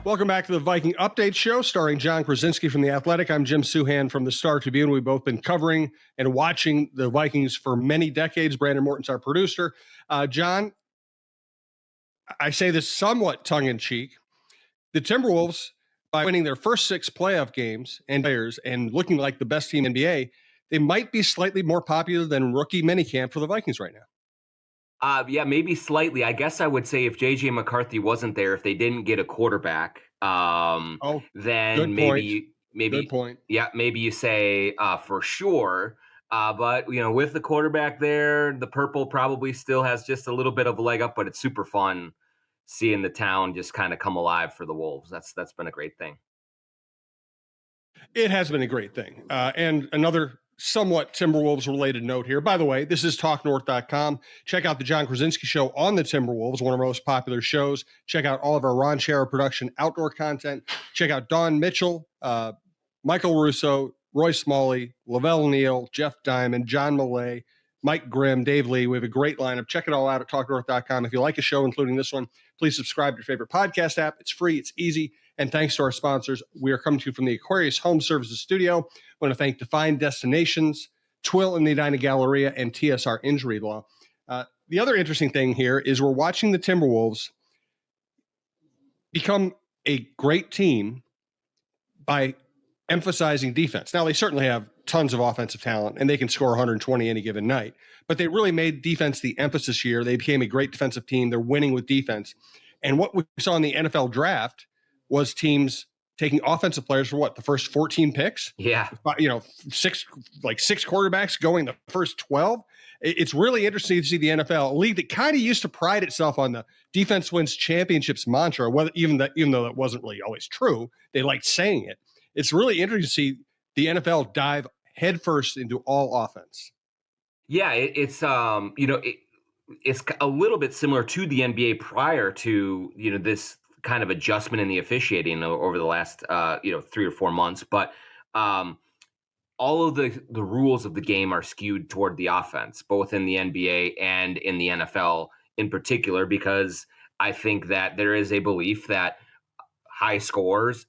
Welcome back to the Viking Update Show, starring John Krawcynski from The Athletic. I'm Jim Souhan from the Star Tribune. We've both been covering and watching the Vikings for many decades. Brandon Morton's our producer. John, I say this somewhat tongue-in-cheek. The Timberwolves, by winning their first 6 playoff games and players and looking like the best team in the NBA, they might be slightly more popular than rookie minicamp for the Vikings right now. Yeah, maybe slightly. I guess I would say if JJ McCarthy wasn't there, if they didn't get a quarterback, then good maybe, Good point. yeah, maybe you say for sure. But with the quarterback there, the purple probably still has just a little bit of a leg up. But it's super fun seeing the town just kind of come alive for the Wolves. That's been a great thing. It has been a great thing. And another somewhat Timberwolves related note here. By the way, this is talknorth.com. Check out the John Krawcynski show on the Timberwolves, one of our most popular shows. Check out all of our Ron Shara production outdoor content. Check out Don Mitchell, Michael Russo, Roy Smalley, Lavelle Neal, Jeff Diamond, John Millay, Mike Grimm, Dave Lee. We have a great lineup. Check it all out at talknorth.com. If you like a show, including this one, please subscribe to your favorite podcast app. It's free. It's easy. And thanks to our sponsors, we are coming to you from the Aquarius Home Services Studio. I want to thank Defined Destinations, Twill and the Edina Galleria, and TSR Injury Law. The other interesting thing here is we're watching the Timberwolves become a great team by emphasizing defense. Now, they certainly have tons of offensive talent, and they can score 120 any given night. But they really made defense the emphasis here. They became a great defensive team. They're winning with defense. And what we saw in the NFL draft was teams taking offensive players for the first 14 picks? Yeah. 6 quarterbacks going the first 12. It's really interesting to see the NFL, a league that kind of used to pride itself on the defense wins championships mantra, even though that wasn't really always true. They liked saying it. It's really interesting to see the NFL dive headfirst into all offense. Yeah, it's a little bit similar to the NBA prior to this kind of adjustment in the officiating over the last 3 or 4 months, but all of the rules of the game are skewed toward the offense, both in the NBA and in the NFL in particular, because I think that there is a belief that high scores,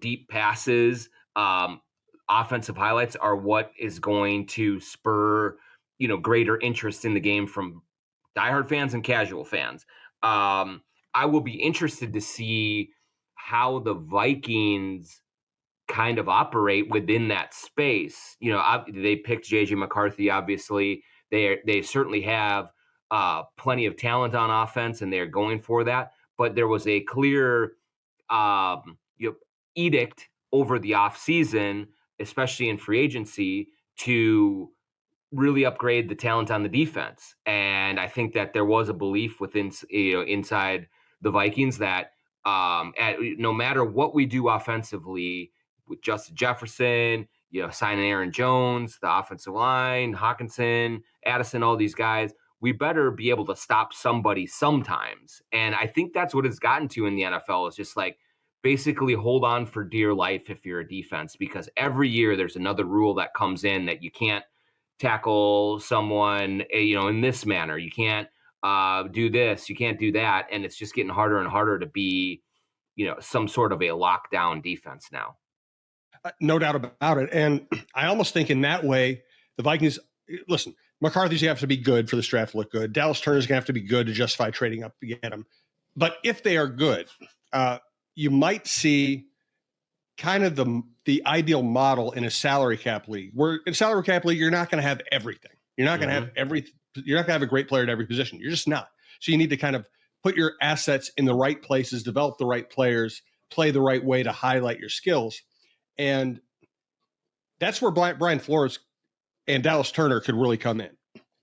deep passes, offensive highlights are what is going to spur, greater interest in the game from diehard fans and casual fans. I will be interested to see how the Vikings kind of operate within that space. They picked JJ McCarthy. Obviously, they certainly have plenty of talent on offense, and they're going for that. But there was a clear edict over the offseason, especially in free agency, to really upgrade the talent on the defense. And I think that there was a belief within inside the Vikings that no matter what we do offensively with Justin Jefferson, signing Aaron Jones, the offensive line, Hawkinson, Addison, all these guys, we better be able to stop somebody sometimes. And I think that's what it's gotten to in the NFL, is just like basically hold on for dear life if you're a defense, because every year there's another rule that comes in that you can't tackle someone, in this manner. You can't do this, you can't do that. And it's just getting harder and harder to be, some sort of a lockdown defense now. No doubt about it. And I almost think in that way, the Vikings, listen, McCarthy's going to have to be good for this draft to look good. Dallas Turner's going to have to be good to justify trading up to get him. But if they are good, you might see kind of the ideal model in a salary cap league, where in salary cap league, you're not going to have everything. You're not going to have you're not going to have a great player at every position. You're just not. So you need to kind of put your assets in the right places, develop the right players, play the right way to highlight your skills. And that's where Brian Flores and Dallas Turner could really come in.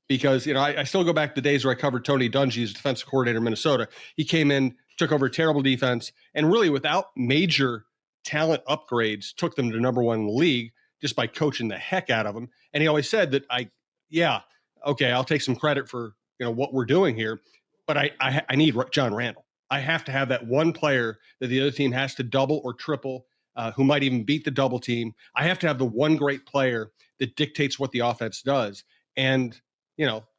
Because, I still go back to the days where I covered Tony Dungy as defensive coordinator in Minnesota. He came in, took over a terrible defense, and really without major talent upgrades, took them to #1 in the league just by coaching the heck out of them. And he always said that I'll take some credit for, what we're doing here, but I need John Randall. I have to have that one player that the other team has to double or triple, who might even beat the double team. I have to have the one great player that dictates what the offense does. And,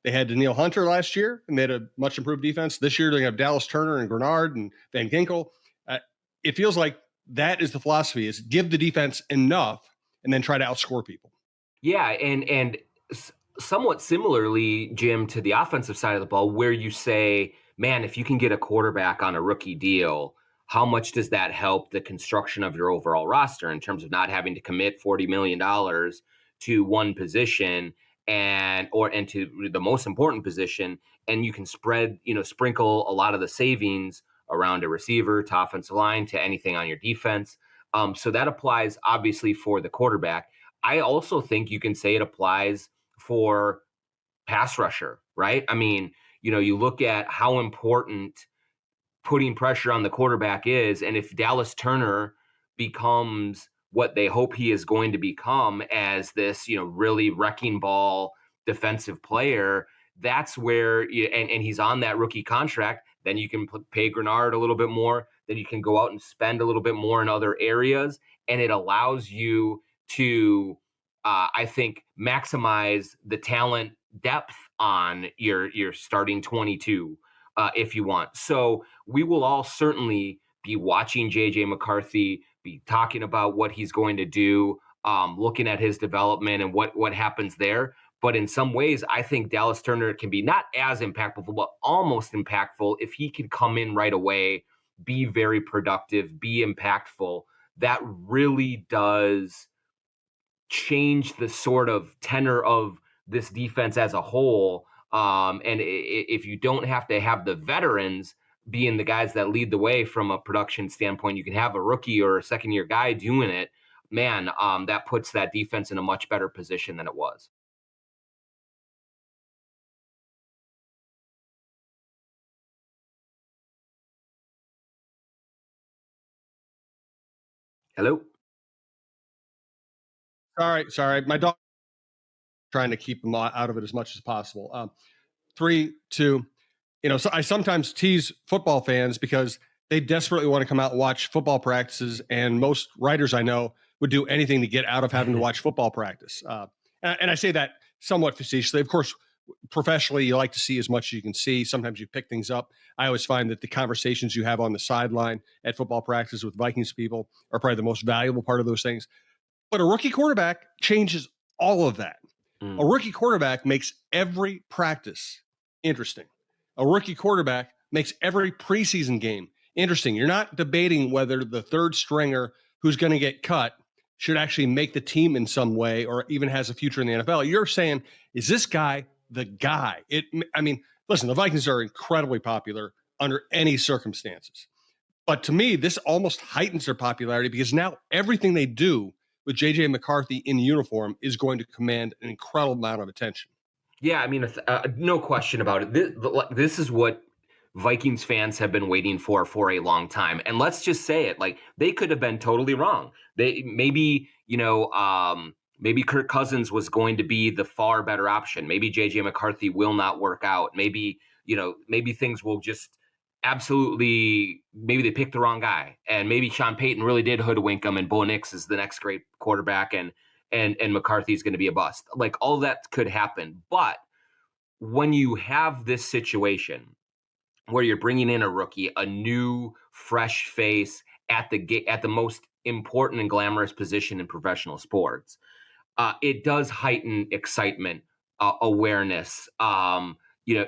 they had Daniil Hunter last year and they had a much improved defense. This year they have Dallas Turner and Grenard and Van Ginkel. it feels like that is the philosophy: is give the defense enough and then try to outscore people. Yeah, and somewhat similarly, Jim, to the offensive side of the ball, where you say, man, if you can get a quarterback on a rookie deal, how much does that help the construction of your overall roster in terms of not having to commit $40 million to one position and to the most important position, and you can sprinkle a lot of the savings around a receiver to offensive line to anything on your defense. So that applies obviously for the quarterback. I also think you can say it applies for pass rusher, right? I mean, you look at how important putting pressure on the quarterback is, and if Dallas Turner becomes what they hope he is going to become as this, really wrecking ball defensive player, that's where and he's on that rookie contract, then you can pay Grenard a little bit more, then you can go out and spend a little bit more in other areas, and it allows you to I think maximize the talent depth on your starting 22 if you want. So we will all certainly be watching JJ McCarthy, be talking about what he's going to do, looking at his development and what happens there. But in some ways, I think Dallas Turner can be not as impactful, but almost impactful if he can come in right away, be very productive, be impactful. That really does change the sort of tenor of this defense as a whole. And if you don't have to have the veterans being the guys that lead the way from a production standpoint, you can have a rookie or a second year guy doing it. Man, that puts that defense in a much better position than it was. Hello? Sorry, my dog trying to keep them out of it as much as possible. 3, 2. So I sometimes tease football fans because they desperately want to come out and watch football practices, and most writers I know would do anything to get out of having to watch football practice. And I say that somewhat facetiously. Of course, professionally, you like to see as much as you can see. Sometimes you pick things up. I always find that the conversations you have on the sideline at football practice with Vikings people are probably the most valuable part of those things. But a rookie quarterback changes all of that. A rookie quarterback makes every practice interesting. A rookie quarterback makes every preseason game interesting. You're not debating whether the third stringer who's going to get cut should actually make the team in some way or even has a future in the NFL. You're saying, is this guy the guy? Listen, the Vikings are incredibly popular under any circumstances. But to me, this almost heightens their popularity because now everything they do with JJ McCarthy in uniform is going to command an incredible amount of attention. Yeah, I mean, no question about it. This is what Vikings fans have been waiting for a long time. And let's just say it, like they could have been totally wrong. Maybe Kirk Cousins was going to be the far better option. Maybe JJ McCarthy will not work out. Maybe things will just maybe they picked the wrong guy, and maybe Sean Payton really did hoodwink him, and Bo Nix is the next great quarterback, and McCarthy's going to be a bust. Like all that could happen. But when you have this situation where you're bringing in a rookie, a new fresh face at the most important and glamorous position in professional sports, it does heighten excitement, awareness,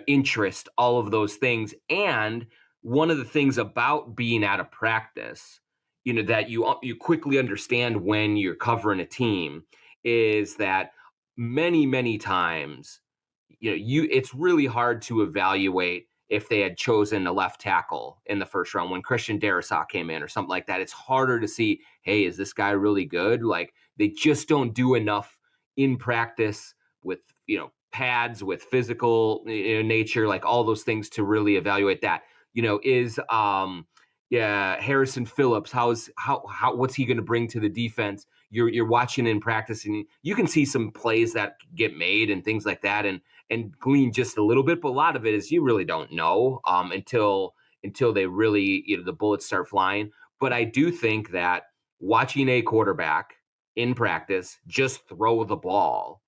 interest, all of those things. And one of the things about being at a practice, that you quickly understand when you're covering a team is that many, many times, it's really hard to evaluate if they had chosen a left tackle in the first round when Christian Darrisaw came in or something like that. It's harder to see, hey, is this guy really good? Like they just don't do enough in practice with, pads, with physical nature, like all those things to really evaluate that. Is Harrison Phillips, what's he going to bring to the defense? You're watching in practice and you can see some plays that get made and things like that and glean just a little bit, but a lot of it is you really don't know until they really, the bullets start flying. But I do think that watching a quarterback in practice just throw the ball,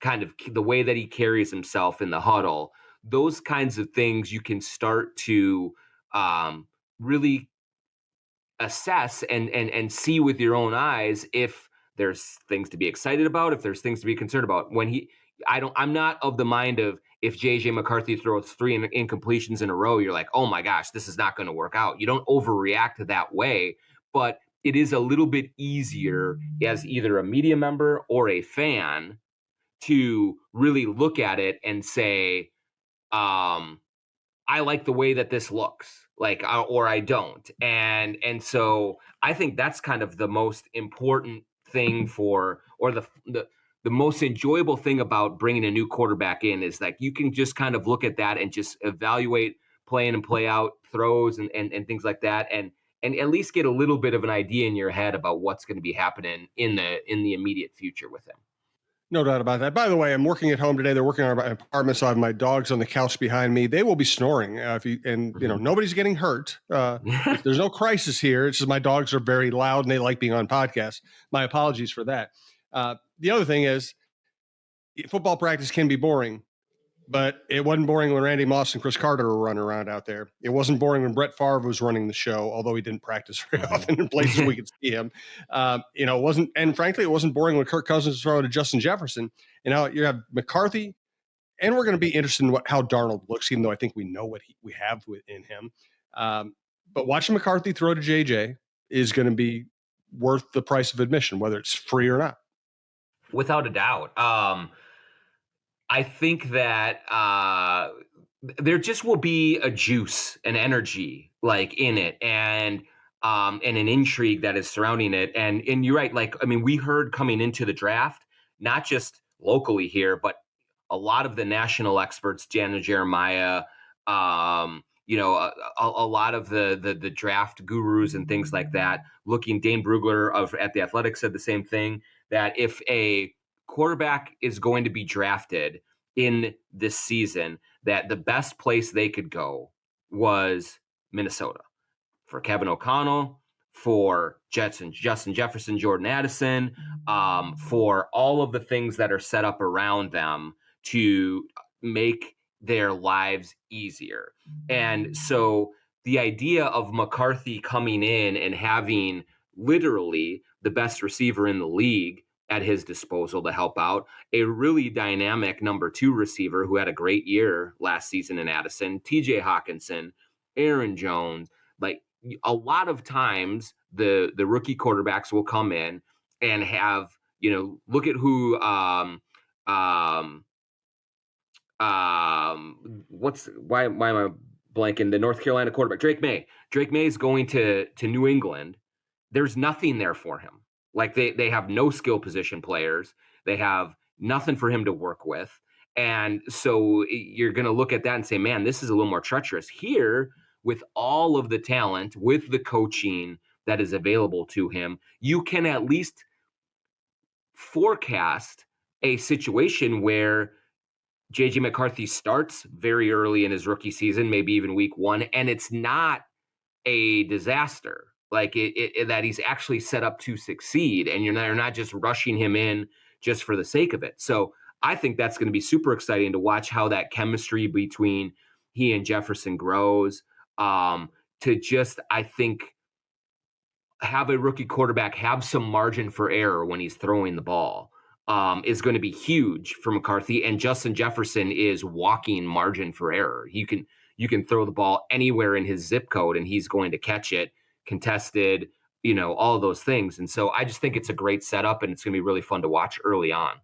kind of the way that he carries himself in the huddle, those kinds of things you can start to really assess and see with your own eyes if there's things to be excited about, if there's things to be concerned about. I'm not of the mind of, if JJ McCarthy throws 3 incompletions in a row, you're like, oh my gosh, this is not going to work out. You don't overreact to that way, but it is a little bit easier as either a media member or a fan to really look at it and say, I like the way that this looks, like, or I don't. And so I think that's kind of the most important thing or the most enjoyable thing about bringing a new quarterback in, is like, you can just kind of look at that and just evaluate play in and play out throws and things like that. And at least get a little bit of an idea in your head about what's going to be happening in the immediate future with him. No doubt about that. By the way, I'm working at home today. They're working on my apartment, so I have my dogs on the couch behind me. They will be snoring. Nobody's getting hurt. There's no crisis here. It's just my dogs are very loud and they like being on podcasts. My apologies for that. The other thing is, football practice can be boring, but it wasn't boring when Randy Moss and Chris Carter were running around out there. It wasn't boring when Brett Favre was running the show, although he didn't practice very often in places we could see him. It wasn't, and frankly, it wasn't boring when Kirk Cousins was throwing to Justin Jefferson. And now you have McCarthy, and we're going to be interested in how Darnold looks, even though I think we know what we have in him. But watching McCarthy throw to JJ is going to be worth the price of admission, whether it's free or not. Without a doubt. I think that there just will be a juice, an energy like in it, and an intrigue that is surrounding it. And you're right. Like, I mean, we heard coming into the draft, not just locally here, but a lot of the national experts, Jana Jeremiah, a lot of the draft gurus and things like that. Dane Brugler at The Athletic said the same thing, that if a quarterback is going to be drafted in this season, that the best place they could go was Minnesota. For Kevin O'Connell, for Justin Jefferson, Jordan Addison, for all of the things that are set up around them to make their lives easier. And so the idea of McCarthy coming in and having literally the best receiver in the league at his disposal to help out, a really dynamic number 2 receiver who had a great year last season in Addison, TJ Hawkinson, Aaron Jones. Like, a lot of times the rookie quarterbacks will come in and have, look at who why am I blanking? The North Carolina quarterback, Drake May. Drake May is going to New England. There's nothing there for him. Like, they have no skill position players. They have nothing for him to work with. And so you're going to look at that and say, man, this is a little more treacherous. Here, with all of the talent, with the coaching that is available to him, you can at least forecast a situation where JJ McCarthy starts very early in his rookie season, maybe even week 1, and it's not a disaster. Like, that he's actually set up to succeed, and you're not just rushing him in just for the sake of it. So I think that's going to be super exciting to watch how that chemistry between he and Jefferson grows. To just, I think, have a rookie quarterback have some margin for error when he's throwing the ball is going to be huge for McCarthy. And Justin Jefferson is walking margin for error. You can throw the ball anywhere in his zip code and he's going to catch it, contested, all of those things. And so I just think it's a great setup, and it's going to be really fun to watch early on.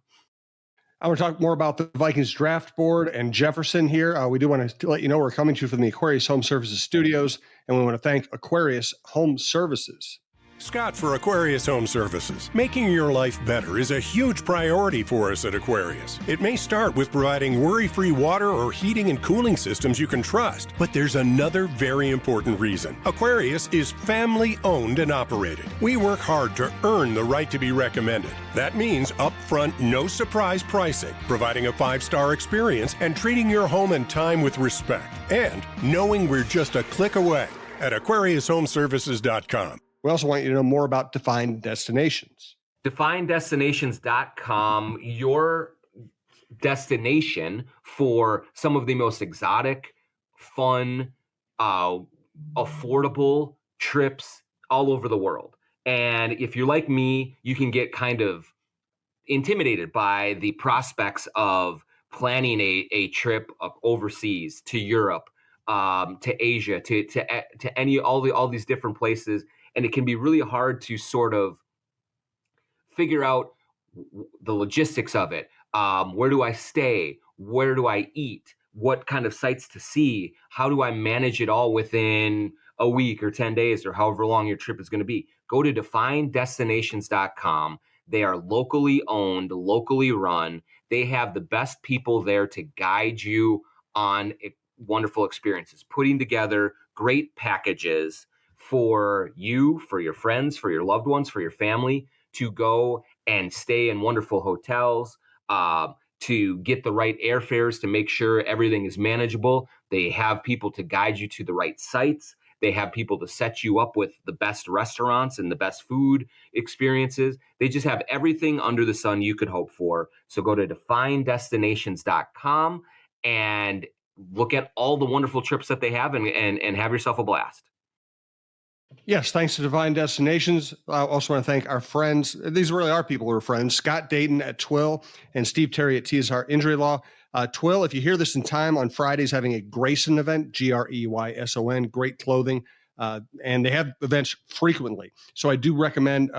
I want to talk more about the Vikings draft board and Jefferson here. We do want to let you know we're coming to you from the Aquarius Home Services studios, and we want to thank Aquarius Home Services. Scott for Aquarius Home Services. Making your life better is a huge priority for us at Aquarius. It may start with providing worry-free water or heating and cooling systems you can trust, but there's another very important reason. Aquarius is family-owned and operated. We work hard to earn the right to be recommended. That means upfront, no-surprise pricing, providing a 5-star experience, and treating your home and time with respect. And knowing we're just a click away at AquariusHomeservices.com. We also want you to know more about Defined Destinations. DefinedDestinations.com, your destination for some of the most exotic, fun, affordable trips all over the world. And if you're like me, you can get kind of intimidated by the prospects of planning a trip overseas to Europe, to Asia, to all these different places, and it can be really hard to sort of figure out the logistics of it. Where do I stay? Where do I eat? What kind of sites to see? How do I manage it all within a week or 10 days or however long your trip is going to be? Go to definedestinations.com. They are locally owned, locally run. They have the best people there to guide you on wonderful experiences, putting together great packages for you, for your friends, for your loved ones, for your family to go and stay in wonderful hotels, to get the right airfares, to make sure everything is manageable. They have people to guide you to the right sites. They have people to set you up with the best restaurants and the best food experiences. They just have everything under the sun you could hope for. So go to definedestinations.com and look at all the wonderful trips that they have and have yourself a blast. Yes, thanks to Divine Destinations. I also want to thank our friends. These really are people who are friends. Scott Dayton at Twill and Steve Terry at TSR Injury Law. Twill, if you hear this in time, on Fridays having a Grayson event, Greyson, great clothing, and they have events frequently. So I do recommend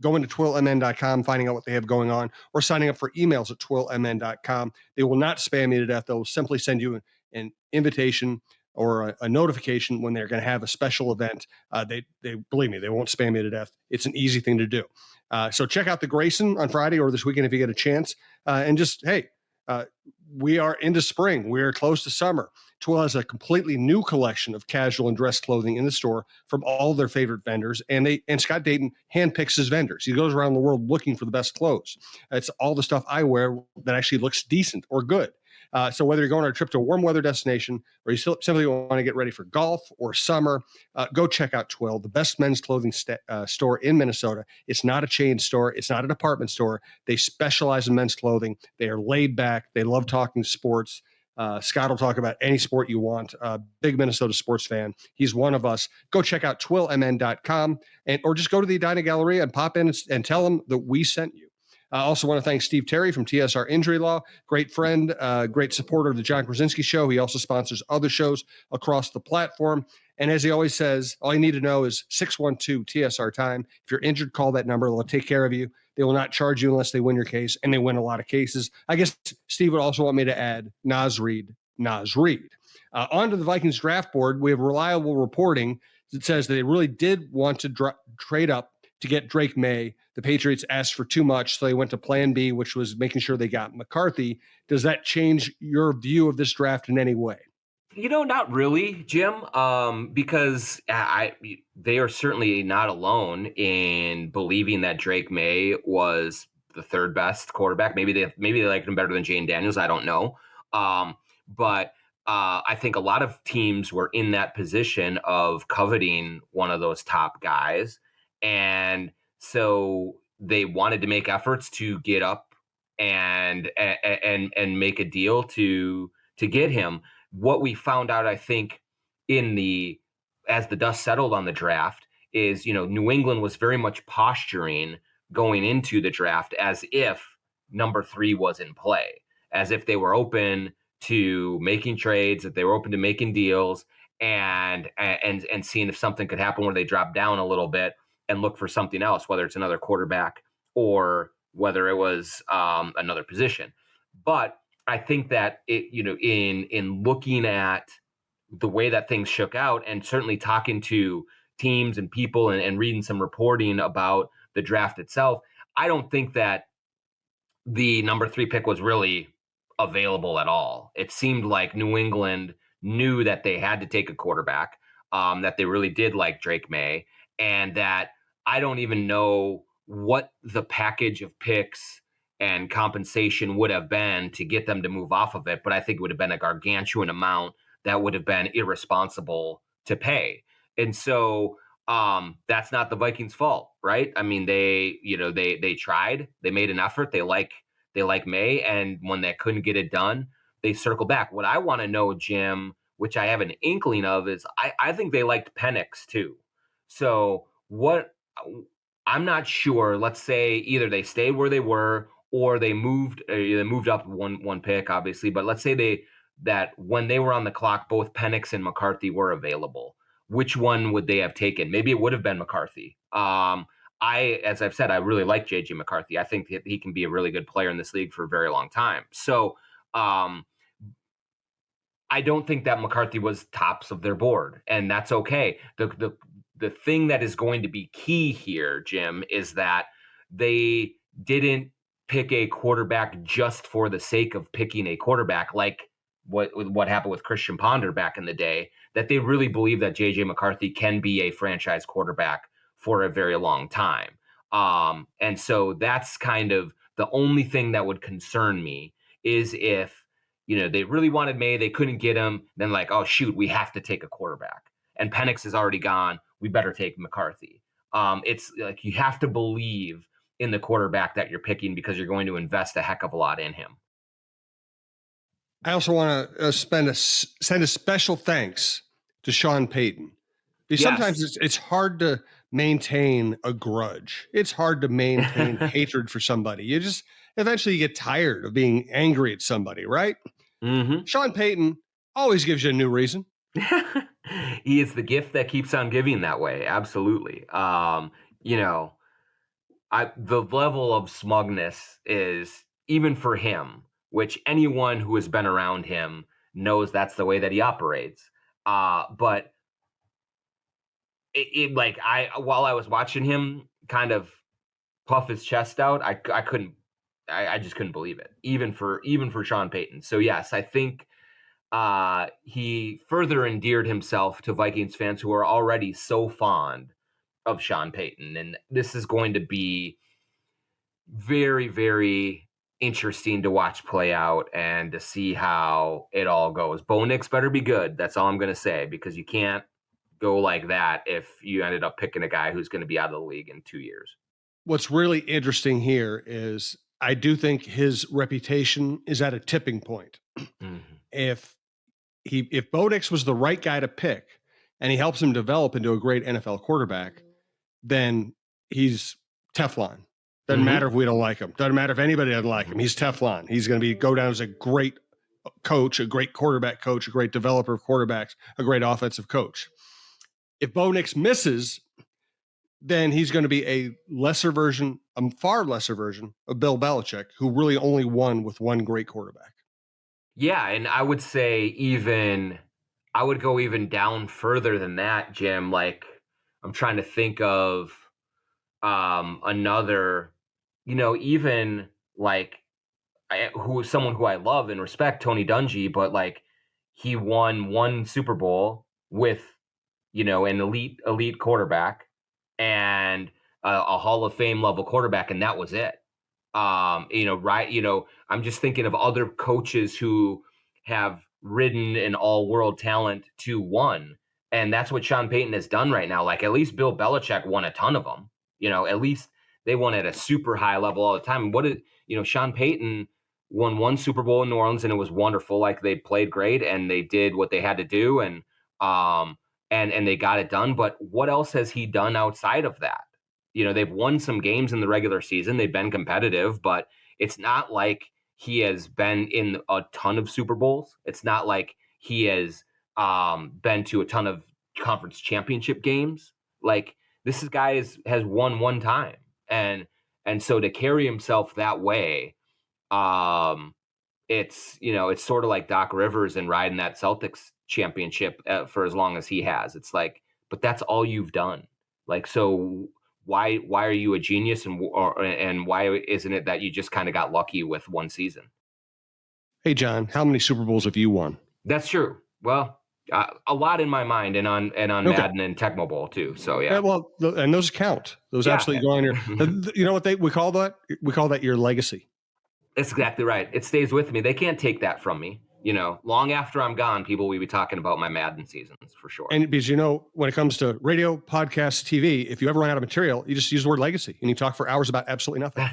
going to twillmn.com, finding out what they have going on, or signing up for emails at twillmn.com. They will not spam you to death. They'll simply send you an invitation or a notification when they're going to have a special event. They believe me, they won't spam you to death. It's an easy thing to do. So check out the Grayson on Friday or this weekend if you get a chance. And just, hey, we are into spring. We are close to summer. Twill has a completely new collection of casual and dress clothing in the store from all their favorite vendors. And Scott Dayton handpicks his vendors. He goes around the world looking for the best clothes. It's all the stuff I wear that actually looks decent or good. So whether you're going on a trip to a warm weather destination or you simply want to get ready for golf or summer, go check out Twill, the best men's clothing store in Minnesota. It's not a chain store. It's not a department store. They specialize in men's clothing. They are laid back. They love talking sports. Scott will talk about any sport you want. Big Minnesota sports fan. He's one of us. Go check out twillmn.com or just go to the Edina Galleria and pop in and tell them that we sent you. I also want to thank Steve Terry from TSR Injury Law, great friend, great supporter of the John Krawcynski Show. He also sponsors other shows across the platform. And as he always says, all you need to know is 612-TSR-TIME. If you're injured, call that number. They'll take care of you. They will not charge you unless they win your case, and they win a lot of cases. I guess Steve would also want me to add Naz Reid. On to the Vikings draft board, we have reliable reporting that says that they really did want to trade up to get Drake May. The Patriots asked for too much, so they went to plan B, which was making sure they got McCarthy. Does that change your view of this draft in any way? Not really, Jim, because they are certainly not alone in believing that Drake May was the third best quarterback. Maybe they liked him better than Jane Daniels. I don't know. But I think a lot of teams were in that position of coveting one of those top guys. And so they wanted to make efforts to get up and make a deal to get him. What we found out, I think, as the dust settled on the draft is, New England was very much posturing going into the draft as if number 3 was in play, as if they were open to making trades, that they were open to making deals and seeing if something could happen where they drop down a little bit and look for something else, whether it's another quarterback or whether it was another position. But I think that in looking at the way that things shook out, and certainly talking to teams and people and reading some reporting about the draft itself, I don't think that the number 3 pick was really available at all. It seemed like New England knew that they had to take a quarterback, that they really did like Drake May, and that I don't even know what the package of picks and compensation would have been to get them to move off of it. But I think it would have been a gargantuan amount that would have been irresponsible to pay. And so that's not the Vikings' fault, right? I mean, they tried, they made an effort. They like May. And when they couldn't get it done, they circled back. What I want to know, Jim, which I have an inkling of, is I think they liked Penix too. So what I'm not sure. Let's say either they stayed where they were or they moved up one pick, obviously. But let's say that when they were on the clock, both Penix and McCarthy were available. Which one would they have taken? Maybe it would have been McCarthy. As I've said, I really like JJ McCarthy. I think that he can be a really good player in this league for a very long time. So I don't think that McCarthy was tops of their board, and that's okay. The thing that is going to be key here, Jim, is that they didn't pick a quarterback just for the sake of picking a quarterback, like what happened with Christian Ponder back in the day, that they really believe that JJ McCarthy can be a franchise quarterback for a very long time. And so that's kind of the only thing that would concern me is if, they really wanted May, they couldn't get him, then like, oh shoot, we have to take a quarterback. And Penix is already gone. We better take McCarthy. It's like you have to believe in the quarterback that you're picking because you're going to invest a heck of a lot in him. I also want to send a special thanks to Sean Payton. Because sometimes it's hard to maintain a grudge. It's hard to maintain hatred for somebody. You just eventually get tired of being angry at somebody, right? Mm-hmm. Sean Payton always gives you a new reason. He is the gift that keeps on giving that way. Absolutely. The level of smugness is, even for him, which anyone who has been around him knows that's the way that he operates. But while I was watching him kind of puff his chest out, I just couldn't believe it, even for Sean Payton. So yes, I think he further endeared himself to Vikings fans who are already so fond of Sean Payton. And this is going to be very, very interesting to watch play out and to see how it all goes. Bo Nix better be good. That's all I'm going to say, because you can't go like that if you ended up picking a guy who's going to be out of the league in 2 years. What's really interesting here is I do think his reputation is at a tipping point. Mm-hmm. If Bo Nix was the right guy to pick and he helps him develop into a great NFL quarterback, then he's Teflon. Doesn't matter if we don't like him. Doesn't matter if anybody doesn't like him. He's Teflon. He's going to go down as a great coach, a great quarterback coach, a great developer of quarterbacks, a great offensive coach. If Bo Nix misses, then he's going to be a far lesser version of Bill Belichick, who really only won with one great quarterback. Yeah, and I would say I would go even down further than that, Jim. Like, I'm trying to think of another, even like someone who I love and respect, Tony Dungy, but like he won one Super Bowl with, an elite quarterback and a Hall of Fame level quarterback, and that was it. I'm just thinking of other coaches who have ridden an all-world talent to one, and that's what Sean Payton has done right now. Like, at least Bill Belichick won a ton of them. At least they won at a super high level all the time. Sean Payton won one Super Bowl in New Orleans, and it was wonderful. Like, they played great and they did what they had to do, and they got it done. But what else has he done outside of that? They've won some games in the regular season. They've been competitive, but it's not like he has been in a ton of Super Bowls. It's not like he has been to a ton of conference championship games. Like, this guy has won one time. And so to carry himself that way, it's sort of like Doc Rivers and riding that Celtics championship for as long as he has. It's like, but that's all you've done. Like, so why are you a genius, and why isn't it that you just kind of got lucky with one season? Hey, John, how many Super Bowls have you won? That's true. Well, a lot in my mind, and on okay. Madden and Tecmo Bowl too. So yeah. Well, and those count. Those absolutely go on your. You know what we call that? We call that your legacy. That's exactly right. It stays with me. They can't take that from me. Long after I'm gone, people will be talking about my Madden seasons for sure. And because, when it comes to radio, podcasts, TV, if you ever run out of material, you just use the word legacy and you talk for hours about absolutely nothing.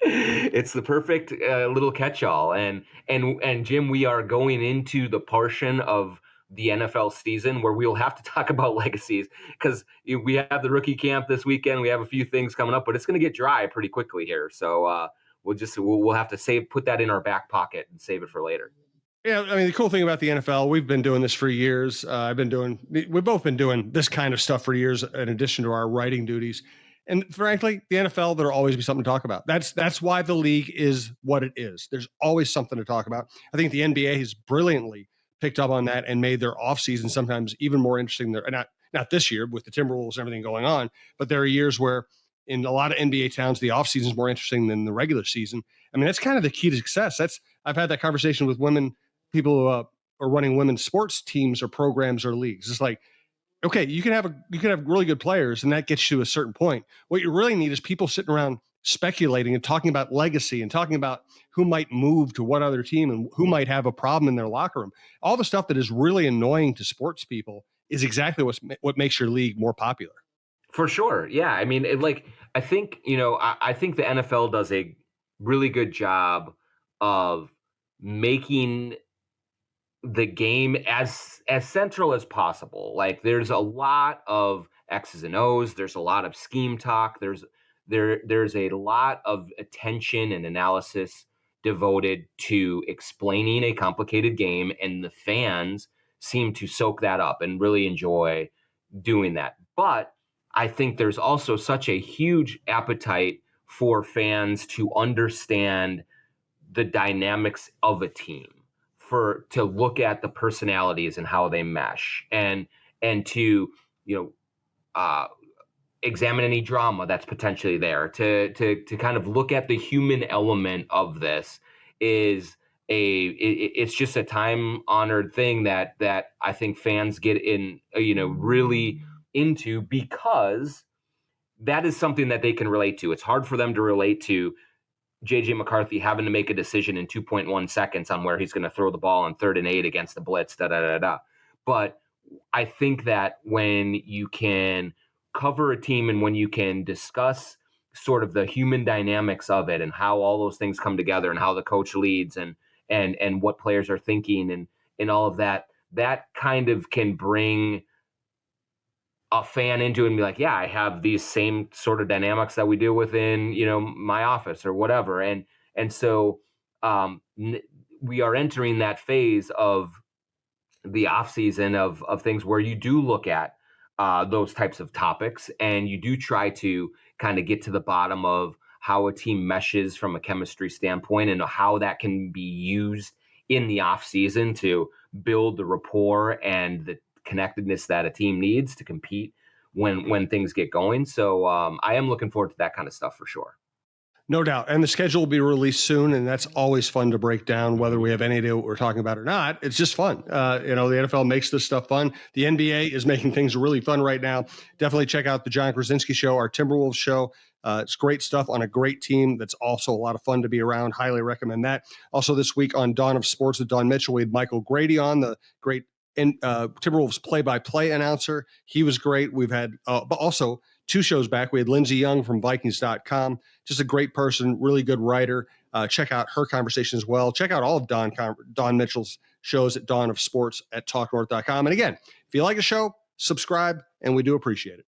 It's the perfect little catch-all. And Jim, we are going into the portion of the NFL season, where we'll have to talk about legacies, because we have the rookie camp this weekend. We have a few things coming up, but it's going to get dry pretty quickly here. So we'll have to put that in our back pocket and save it for later. Yeah, I mean, the cool thing about the NFL, we've been doing this for years. We've both been doing this kind of stuff for years, in addition to our writing duties. And frankly, the NFL, there'll always be something to talk about. That's why the league is what it is. There's always something to talk about. I think the NBA has brilliantly picked up on that and made their offseason sometimes even more interesting. Not this year with the Timberwolves and everything going on, but there are years where in a lot of NBA towns, the offseason is more interesting than the regular season. I mean, that's kind of the key to success. I've had that conversation with people who are running women's sports teams or programs or leagues. It's like, okay, you can have really good players, and that gets you to a certain point. What you really need is people sitting around speculating and talking about legacy and talking about who might move to what other team and who might have a problem in their locker room. All the stuff that is really annoying to sports people is exactly what makes your league more popular. For sure. Yeah. I mean, I think the NFL does a really good job of making the game as central as possible. Like, there's a lot of X's and O's. There's a lot of scheme talk. There's a lot of attention and analysis devoted to explaining a complicated game, and the fans seem to soak that up and really enjoy doing that. But I think there's also such a huge appetite for fans to understand the dynamics of a team, to look at the personalities and how they mesh, and to examine any drama that's potentially there, to kind of look at the human element of this. It's just a time honored thing that I think fans get in, really into, because that is something that they can relate to. It's hard for them to relate to JJ McCarthy having to make a decision in 2.1 seconds on where he's going to throw the ball on 3rd and 8 against the blitz, But I think that when you can cover a team and when you can discuss sort of the human dynamics of it and how all those things come together and how the coach leads and what players are thinking and all of that, that kind of can bring a fan into it and be like, yeah, I have these same sort of dynamics that we do within, my office or whatever. And so we are entering that phase of the off season of things where you do look at those types of topics, and you do try to kind of get to the bottom of how a team meshes from a chemistry standpoint and how that can be used in the off season to build the rapport and the connectedness that a team needs to compete when things get going. So I am looking forward to that kind of stuff for sure. No doubt. And the schedule will be released soon, and that's always fun to break down, whether we have any idea what we're talking about or not. It's just fun. The NFL makes this stuff fun. The NBA is making things really fun right now. Definitely check out the John Krawcynski show, our Timberwolves show. It's great stuff on a great team that's also a lot of fun to be around. Highly recommend that. Also this week on Dawn of Sports with Don Mitchell, we had Michael Grady on, the great Timberwolves play-by-play announcer. He was great. We've had but also 2 shows back, we had Lindsey Young from Vikings.com. Just a great person, really good writer. Check out her conversation as well. Check out all of Don Mitchell's shows at Dawn of Sports at TalkNorth.com. And again, if you like a show, subscribe, and we do appreciate it.